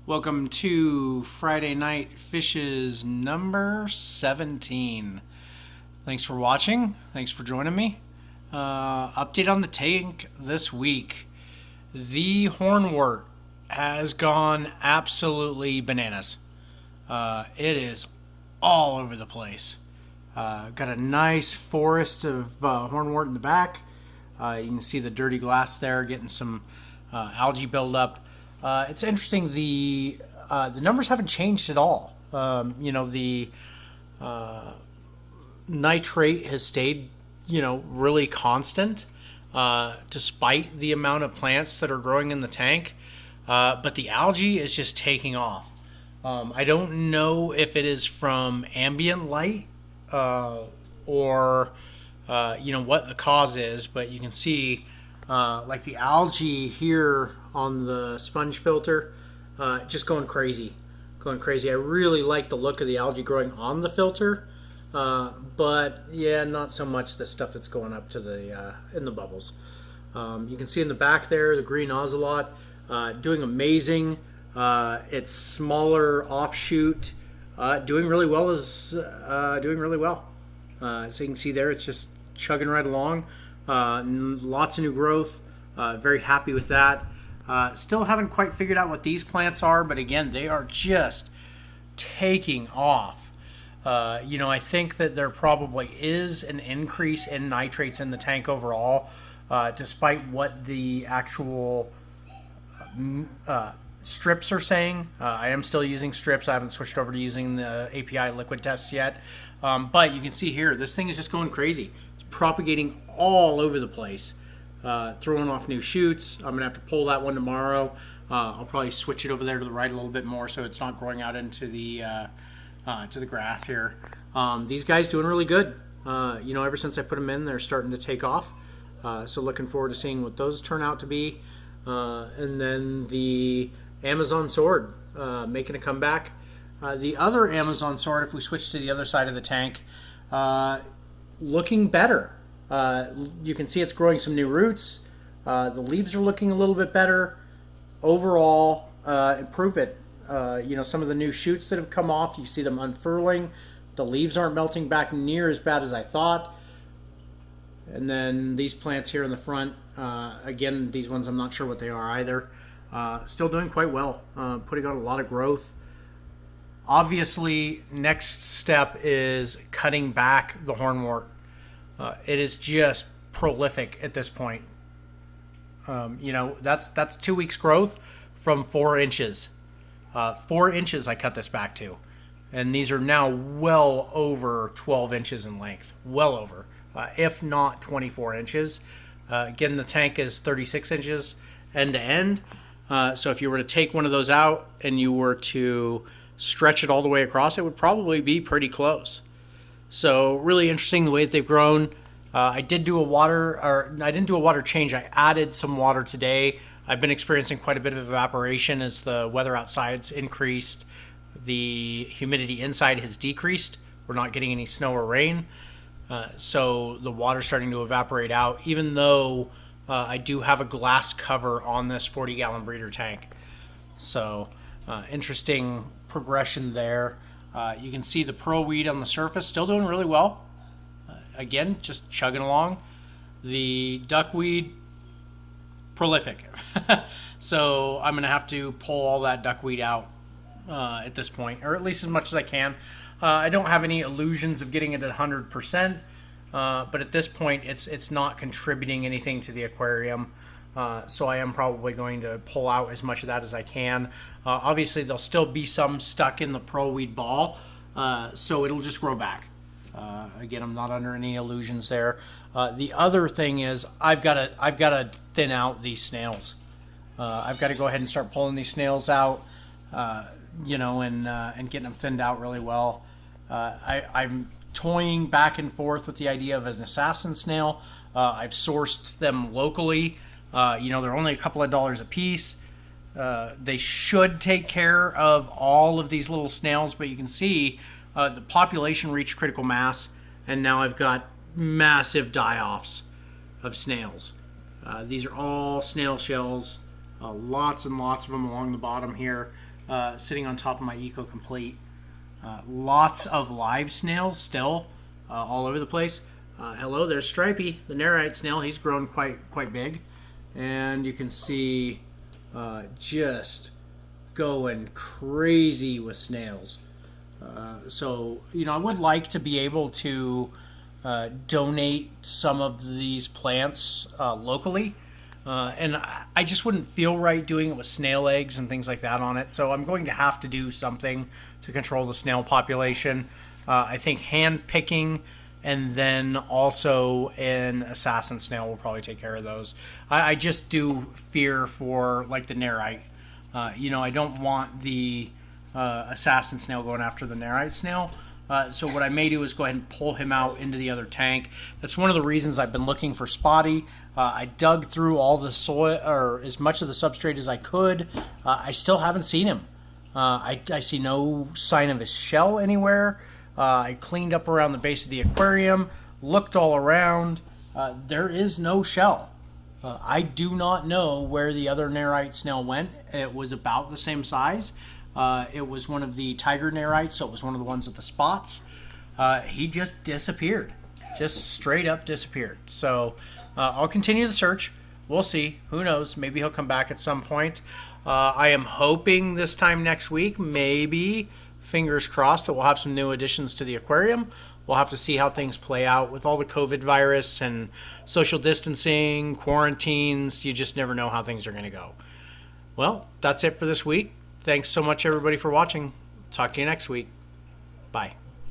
Welcome to Friday Night Fishes number 17. Thanks for watching. Thanks for joining me. Update on the tank this week. The hornwort has gone absolutely bananas. It is all over the place. Got a nice forest of hornwort in the back. You can see the dirty glass there, getting some algae buildup. It's interesting. The numbers haven't changed at all. The nitrate has stayed, really constant, despite the amount of plants that are growing in the tank. But the algae is just taking off. I don't know if it is from ambient light or what the cause is, but you can see like the algae here on the sponge filter, just going crazy. I really like the look of the algae growing on the filter, but yeah, not so much the stuff that's going up to the in the bubbles. You can see in the back there the green ocelot doing amazing. Its smaller offshoot doing really well. So you can see there, it's just chugging right along. Lots of new growth. Very happy with that. Still haven't quite figured out what these plants are, but again, they are just taking off. I think that there probably is an increase in nitrates in the tank overall, despite what the actual strips are saying. I am still using strips. I haven't switched over to using the API liquid tests yet. But you can see here, this thing is just going crazy. It's propagating all over the place. Throwing off new shoots. I'm gonna have to pull that one tomorrow. I'll probably switch it over there to the right a little bit more so it's not growing out into the to the grass here. These guys doing really good. Ever since I put them in, they're starting to take off. So looking forward to seeing what those turn out to be. And then the Amazon sword making a comeback. The other Amazon sword, if we switch to the other side of the tank, looking better. You can see it's growing some new roots. The leaves are looking a little bit better. Overall, improve it. Some of the new shoots that have come off, you see them unfurling. The leaves aren't melting back near as bad as I thought. And then these plants here in the front, again, these ones I'm not sure what they are either. Still doing quite well, putting on a lot of growth. Obviously, next step is cutting back the hornwort. It is just prolific at this point. That's 2 weeks growth from 4 inches. 4 inches I cut this back to. And these are now well over 12 inches in length. Well over. If not 24 inches. Again, the tank is 36 inches end to end. So if you were to take one of those out and you were to stretch it all the way across, it would probably be pretty close. So really interesting the way that they've grown. I didn't do a water change. I added some water today. I've been experiencing quite a bit of evaporation as the weather outside's increased. The humidity inside has decreased. We're not getting any snow or rain. So the water's starting to evaporate out, even though I do have a glass cover on this 40-gallon breeder tank. So interesting progression there. You can see the pearl weed on the surface still doing really well. Again, just chugging along. The duckweed, prolific. So I'm going to have to pull all that duckweed out at this point, or at least as much as I can. I don't have any illusions of getting it at 100%, but at this point, it's not contributing anything to the aquarium. So I am probably going to pull out as much of that as I can. Obviously, there'll still be some stuck in the pearl weed ball, so it'll just grow back. Again, I'm not under any illusions there. The other thing is I've got to thin out these snails. I've got to go ahead and start pulling these snails out, and getting them thinned out really well. I'm toying back and forth with the idea of an assassin snail. I've sourced them locally. They're only a couple of dollars a piece. They should take care of all of these little snails, but you can see the population reached critical mass, and now I've got massive die-offs of snails. These are all snail shells, lots and lots of them along the bottom here. sitting on top of my Eco Complete. Lots of live snails still all over the place. Hello, there's Stripey, the Nerite snail. He's grown quite big. And you can see just going crazy with snails. So, I would like to be able to donate some of these plants locally. And I just wouldn't feel right doing it with snail eggs and things like that on it. So I'm going to have to do something to control the snail population. I think hand picking and then also an assassin snail will probably take care of those. I just do fear for like the Nerite. I don't want the assassin snail going after the Nerite snail. So what I may do is go ahead and pull him out into the other tank. That's one of the reasons I've been looking for Spotty. I dug through all the soil, or as much of the substrate as I could. I still haven't seen him. I see no sign of his shell anywhere. I cleaned up around the base of the aquarium, looked all around. There is no shell. I do not know where the other Nerite snail went. It was about the same size. It was one of the tiger Nerites, so it was one of the ones with the spots. He just disappeared. Just straight up disappeared. So I'll continue the search. We'll see. Who knows? Maybe he'll come back at some point. I am hoping this time next week, maybe, fingers crossed, that we'll have some new additions to the aquarium. We'll have to see how things play out with all the COVID virus and social distancing, quarantines. You just never know how things are going to go. Well, that's it for this week. Thanks so much, everybody, for watching. Talk to you next week. Bye.